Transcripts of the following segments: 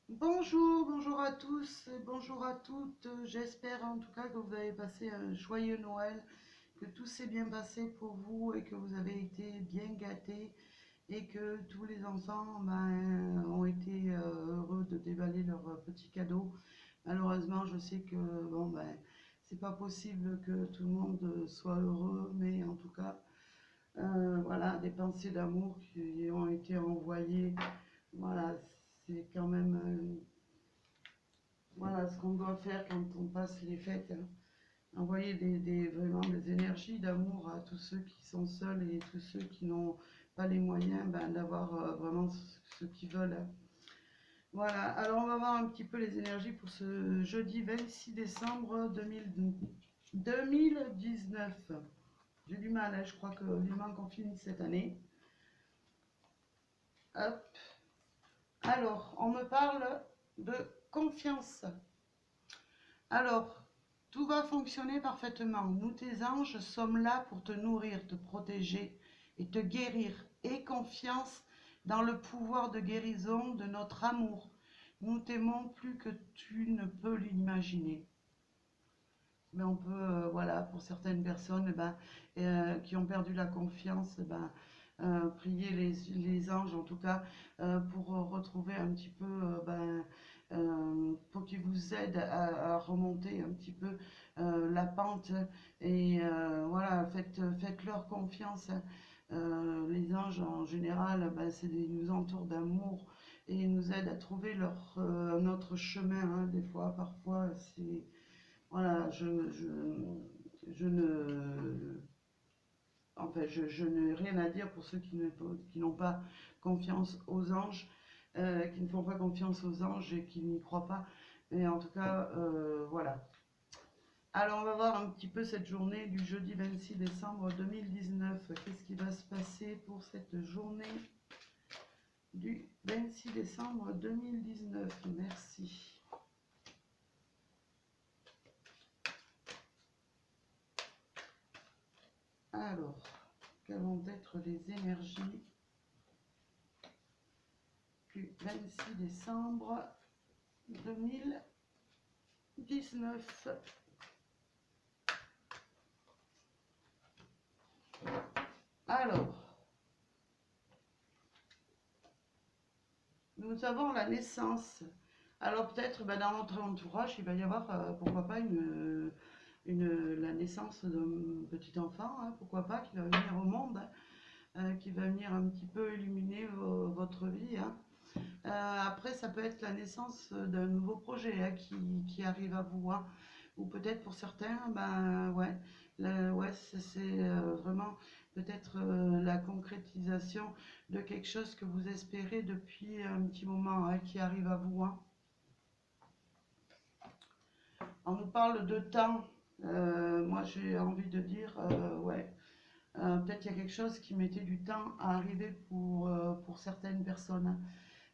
Bonjour, bonjour à tous, et bonjour à toutes. J'espère en tout cas que vous avez passé un joyeux Noël, que tout s'est bien passé pour vous et que vous avez été bien gâtés et que tous les enfants ont été heureux de déballer leurs petits cadeaux. Malheureusement, je sais que c'est pas possible que tout le monde soit heureux, mais en tout cas, voilà, des pensées d'amour qui ont été envoyées. Voilà, c'est quand même voilà ce qu'on doit faire quand on passe les fêtes, hein. Envoyer vraiment des énergies d'amour à tous ceux qui sont seuls et tous ceux qui n'ont pas les moyens d'avoir vraiment ce qu'ils veulent, hein. Voilà, alors on va voir un petit peu les énergies pour ce jeudi 26 décembre 2019. J'ai du mal, hein, je crois que vivement qu'on finisse cette année. Hop. Alors, on me parle de confiance. Alors, tout va fonctionner parfaitement. Nous, tes anges, sommes là pour te nourrir, te protéger et te guérir. Aie confiance dans le pouvoir de guérison de notre amour. Nous t'aimons plus que tu ne peux l'imaginer. Mais on peut, voilà, pour certaines personnes qui ont perdu la confiance, prier les anges en tout cas pour retrouver un petit peu, pour qu'ils vous aident à remonter un petit peu la pente et voilà, faites-leur confiance, hein. Les anges en général, ils nous entourent d'amour et ils nous aident à trouver notre chemin, hein. Des fois, parfois, c'est voilà, je ne, enfin, je n'ai rien à dire pour ceux qui n'ont pas confiance aux anges, qui ne font pas confiance aux anges et qui n'y croient pas. Mais en tout cas, voilà. Alors, on va voir un petit peu cette journée du jeudi 26 décembre 2019. Qu'est-ce qui va se passer pour cette journée du 26 décembre 2019? Merci. Alors, quelles vont être les énergies du 26 décembre 2019? Alors, nous avons la naissance. Alors peut-être dans notre entourage, il va y avoir, pourquoi pas, la naissance d'un petit enfant, hein, pourquoi pas, qui va venir au monde, hein, qui va venir un petit peu illuminer votre vie, hein. Après, ça peut être la naissance d'un nouveau projet, hein, qui arrive à vous, hein. Ou peut-être pour certains, ouais, ouais, c'est vraiment peut-être la concrétisation de quelque chose que vous espérez depuis un petit moment, hein, qui arrive à vous, hein. On nous parle de temps. Moi, j'ai envie de dire, ouais, peut-être il y a quelque chose qui mettait du temps à arriver pour certaines personnes, hein.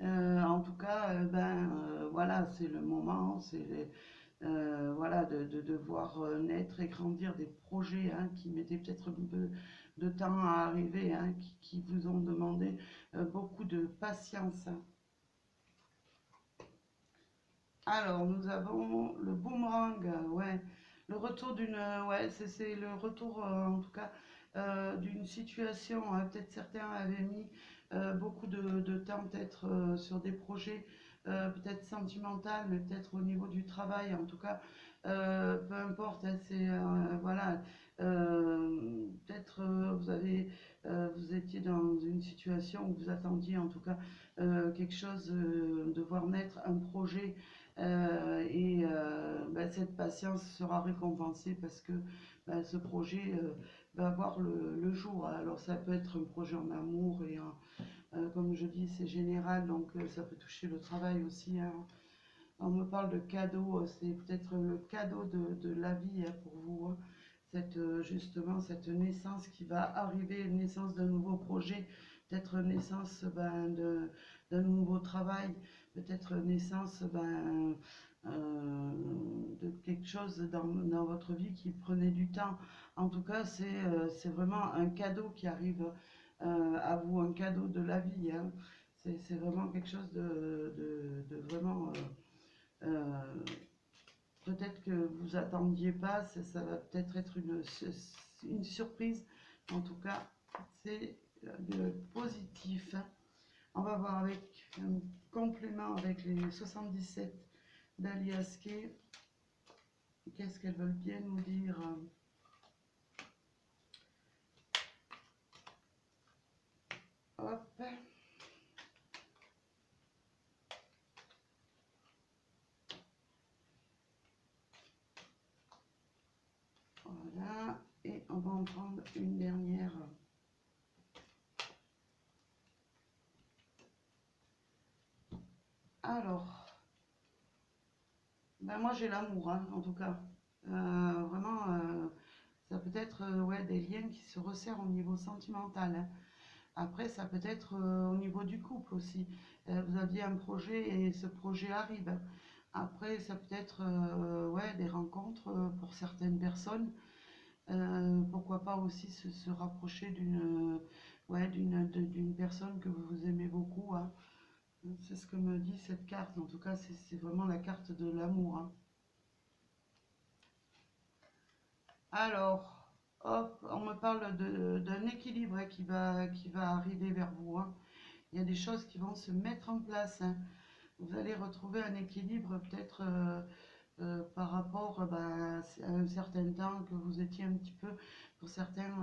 En tout cas, voilà, c'est le moment, voilà, de voir naître et grandir des projets, hein, qui mettaient peut-être un peu de temps à arriver, hein, qui vous ont demandé beaucoup de patience, hein. Alors, nous avons le boomerang, ouais, le retour ouais, c'est le retour, en tout cas, d'une situation, hein. Peut-être certains avaient mis beaucoup de temps, peut-être sur des projets, peut-être sentimental, mais peut-être au niveau du travail, en tout cas, peu importe, hein, c'est, voilà, peut-être vous étiez dans une situation où vous attendiez, en tout cas, quelque chose, de voir naître un projet cette patience sera récompensée parce que ce projet va voir le jour. Alors ça peut être un projet en amour et comme je dis c'est général donc ça peut toucher le travail aussi, hein. On me parle de cadeau, c'est peut-être le cadeau de la vie, hein, pour vous, hein. Justement cette naissance qui va arriver, naissance d'un nouveau projet, peut-être naissance d'un nouveau travail, peut-être naissance de quelque chose dans votre vie qui prenait du temps. En tout cas, c'est vraiment un cadeau qui arrive à vous, un cadeau de la vie, hein. C'est vraiment quelque chose de vraiment vous attendiez pas, ça va peut-être être une surprise. En tout cas, c'est positif. On va voir avec un complément avec les 77 d'Alias Kay. Qu'est-ce qu'elles veulent bien nous dire? Hop. Voilà. Et on va en prendre une dernière. Alors, ben moi j'ai l'amour, hein, en tout cas. Vraiment, ça peut être ouais, des liens qui se resserrent au niveau sentimental, hein. Après, ça peut être au niveau du couple aussi. Vous aviez un projet et ce projet arrive. Après, ça peut être ouais, des rencontres pour certaines personnes. Pourquoi pas aussi se rapprocher ouais, d'une personne que vous aimez beaucoup, hein. C'est ce que me dit cette carte. En tout cas, c'est vraiment la carte de l'amour, hein. Alors, hop, on me parle d'un équilibre, hein, qui va arriver vers vous, hein. Il y a des choses qui vont se mettre en place, hein. Vous allez retrouver un équilibre peut-être par rapport bah, à un certain temps que vous étiez un petit peu, pour certains,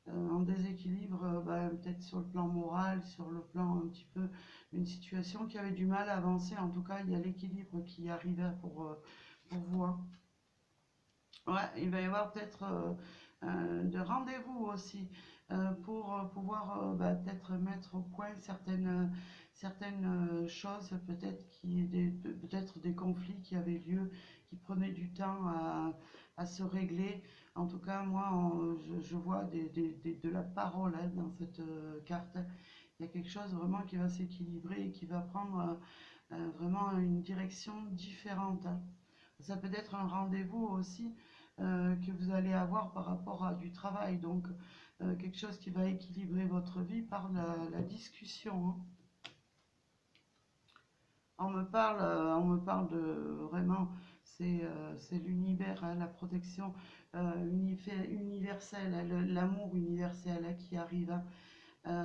en déséquilibre, bah, peut-être sur le plan moral, sur le plan un petit peu, une situation qui avait du mal à avancer. En tout cas, il y a l'équilibre qui arrive pour vous, hein. Ouais, il va y avoir peut-être de rendez-vous aussi pour pouvoir bah, peut-être mettre au point certaines choses, peut-être peut-être des conflits qui avaient lieu, qui prenaient du temps à se régler. En tout cas, moi, je vois de la parole, hein, dans cette carte. Il y a quelque chose vraiment qui va s'équilibrer et qui va prendre vraiment une direction différente, hein. Ça peut être un rendez-vous aussi que vous allez avoir par rapport à du travail. Donc, quelque chose qui va équilibrer votre vie par la discussion, hein. On me parle de vraiment, c'est l'univers, hein, la protection universelle, hein, l'amour universel, hein, qui arrive, hein.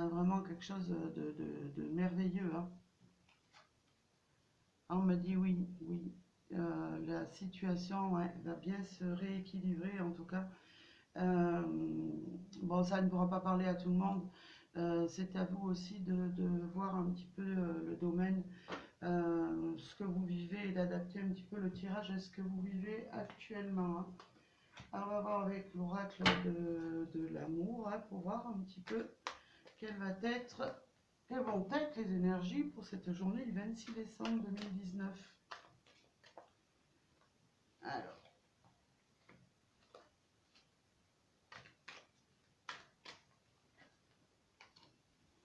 Vraiment quelque chose de merveilleux, hein. On me dit oui, oui. La situation, ouais, va bien se rééquilibrer en tout cas. Euh, bon, ça ne pourra pas parler à tout le monde. C'est à vous aussi de voir un petit peu le domaine, ce que vous vivez et d'adapter un petit peu le tirage à ce que vous vivez actuellement, hein. Alors, on va voir avec l'oracle de l'amour, hein, pour voir un petit peu quelles vont être les énergies pour cette journée du 26 décembre 2019. Alors,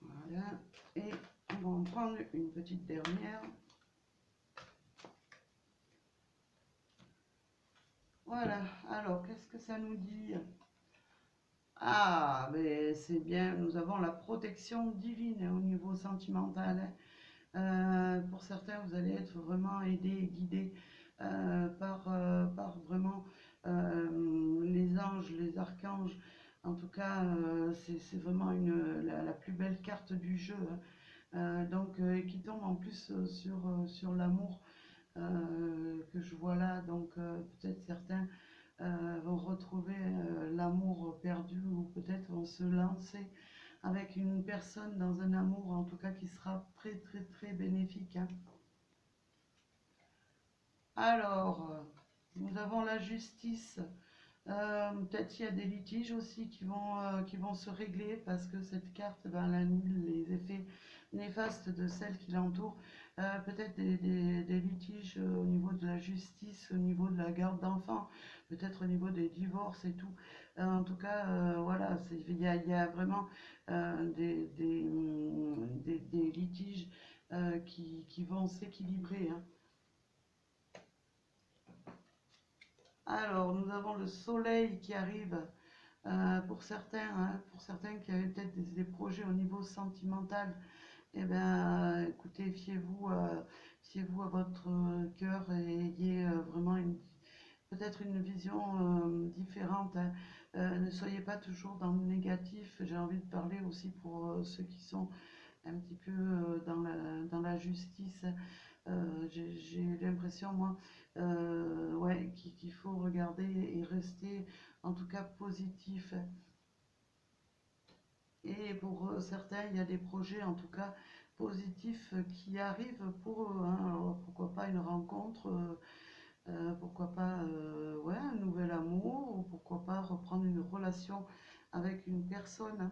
voilà. Et on va en prendre une petite dernière. Voilà. Alors, qu'est-ce que ça nous dit? Ah, mais c'est bien. Nous avons la protection divine, hein, au niveau sentimental, hein. Pour certains, vous allez être vraiment aidé et guidé par vraiment les anges, les archanges. En tout cas, c'est vraiment la plus belle carte du jeu, hein. Donc, qui tombe en plus sur l'amour que je vois là. Donc, peut-être certains vont retrouver l'amour perdu, ou peut-être vont se lancer avec une personne dans un amour, en tout cas qui sera très très très bénéfique, hein. Alors, nous avons la justice. Peut-être il y a des litiges aussi qui vont se régler, parce que cette carte, ben, elle annule les effets néfastes de celle qui l'entoure. Peut-être des litiges au niveau de la justice, au niveau de la garde d'enfants, peut-être au niveau des divorces et tout. En tout cas, voilà, il y a vraiment des litiges qui vont s'équilibrer, hein. Alors, nous avons le soleil qui arrive pour certains, hein, pour certains qui avaient peut-être des projets au niveau sentimental. Eh bien, écoutez, fiez-vous à votre cœur et ayez vraiment peut-être une vision différente, hein. Ne soyez pas toujours dans le négatif. J'ai envie de parler aussi pour ceux qui sont un petit peu dans la justice. J'ai l'impression, moi, ouais, qu'il faut regarder et rester en tout cas positif. Et pour certains, il y a des projets en tout cas positifs qui arrivent pour eux, hein. Alors, pourquoi pas une rencontre, pourquoi pas ouais, un nouvel amour, ou pourquoi pas reprendre une relation avec une personne, hein.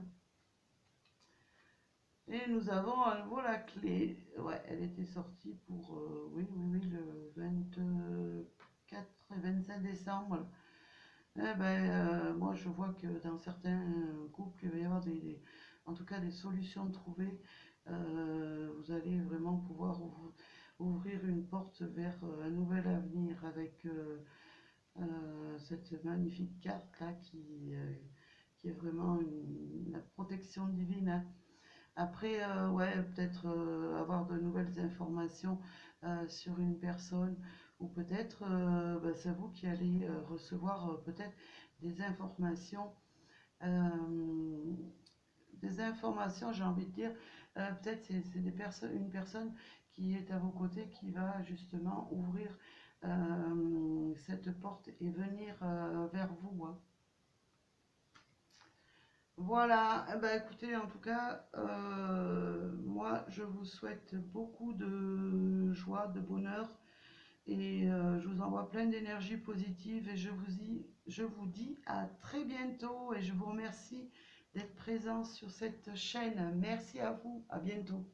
Et nous avons à nouveau la clé. Ouais, elle était sortie pour, oui, oui, oui, le 24 et 25 décembre. Eh ben, moi, je vois que dans certains couples, il va y avoir en tout cas des solutions trouvées. Vous allez vraiment pouvoir ouvrir une porte vers un nouvel avenir avec cette magnifique carte là qui est vraiment la protection divine, hein. Après, ouais, peut-être avoir de nouvelles informations sur une personne, ou peut-être bah, c'est vous qui allez recevoir peut-être des informations, euh, j'ai envie de dire, peut-être c'est une personne qui est à vos côtés qui va justement ouvrir cette porte et venir vers vous, hein. Voilà, eh ben, écoutez, en tout cas, moi je vous souhaite beaucoup de joie, de bonheur, et je vous envoie plein d'énergie positive, et je vous dis à très bientôt, et je vous remercie d'être présent sur cette chaîne. Merci à vous, à bientôt.